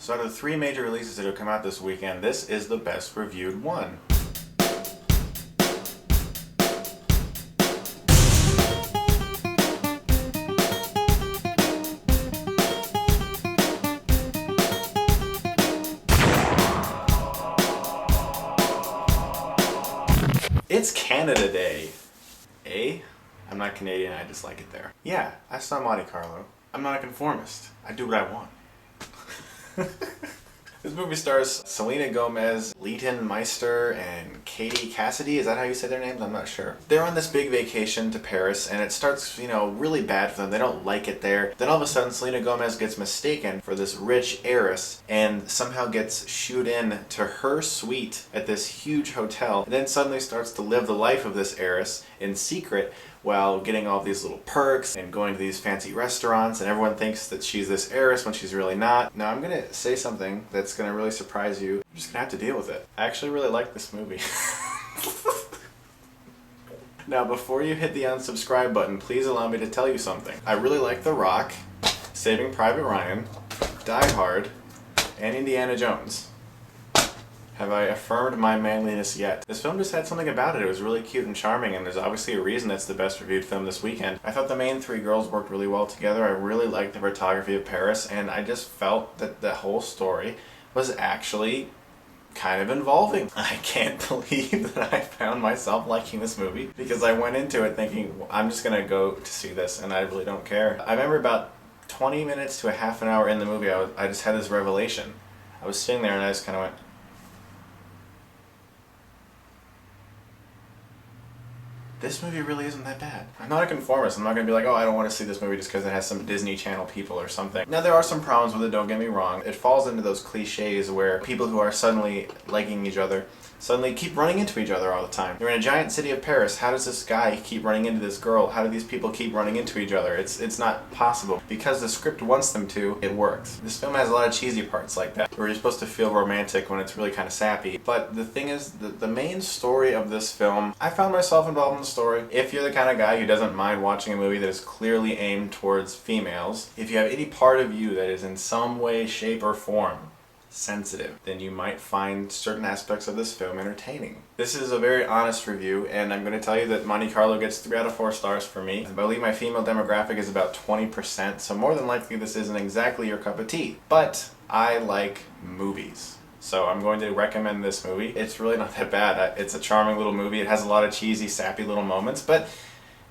So out of the 3 major releases that have come out this weekend, this is the best reviewed one. It's Canada Day. Eh? I'm not Canadian, I just like it there. Yeah, I saw Monte Carlo. I'm not a conformist. I do what I want. This movie stars Selena Gomez, Leighton, Meester, and Cassidy. Is that how you say their names? I'm not sure. They're on this big vacation to Paris, and it starts, really bad for them. They don't like it there. Then all of a sudden, Selena Gomez gets mistaken for this rich heiress and somehow gets shooed in to her suite at this huge hotel. And then suddenly starts to live the life of this heiress in secret while getting all these little perks and going to these fancy restaurants, and everyone thinks that she's this heiress when she's really not. Now I'm gonna say something that's gonna really surprise you. You're just gonna have to deal with it. I actually really like this movie. Now before you hit the unsubscribe button, please allow me to tell you something. I really like The Rock, Saving Private Ryan, Die Hard, and Indiana Jones. Have I affirmed my manliness yet? This film just had something about it. It was really cute and charming, and there's obviously a reason it's the best reviewed film this weekend. I thought the main 3 girls worked really well together. I really liked the photography of Paris, and I just felt that the whole story was actually kind of involving. I can't believe that I found myself liking this movie, because I went into it thinking, well, I'm just gonna go to see this, and I really don't care. I remember about 20 minutes to a half an hour in the movie, I just had this revelation. I was sitting there and I just kind of went, this movie really isn't that bad. I'm not a conformist. I'm not going to be like, oh, I don't want to see this movie just because it has some Disney Channel people or something. Now, there are some problems with it, don't get me wrong. It falls into those cliches where people who are suddenly liking each other suddenly keep running into each other all the time. You're in a giant city of Paris. How does this guy keep running into this girl? How do these people keep running into each other? It's not possible. Because the script wants them to, it works. This film has a lot of cheesy parts like that, where you're supposed to feel romantic when it's really kind of sappy. But the thing is, the main story of this film, I found myself involved in the story. If you're the kind of guy who doesn't mind watching a movie that is clearly aimed towards females, if you have any part of you that is in some way, shape, or form sensitive, then you might find certain aspects of this film entertaining. This is a very honest review, and I'm going to tell you that Monte Carlo gets 3 out of 4 stars for me. I believe my female demographic is about 20%, so more than likely this isn't exactly your cup of tea. But I like movies, so I'm going to recommend this movie. It's really not that bad. It's a charming little movie. It has a lot of cheesy, sappy little moments, but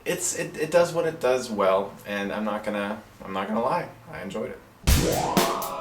it does what it does well, and I'm not gonna lie. I enjoyed it.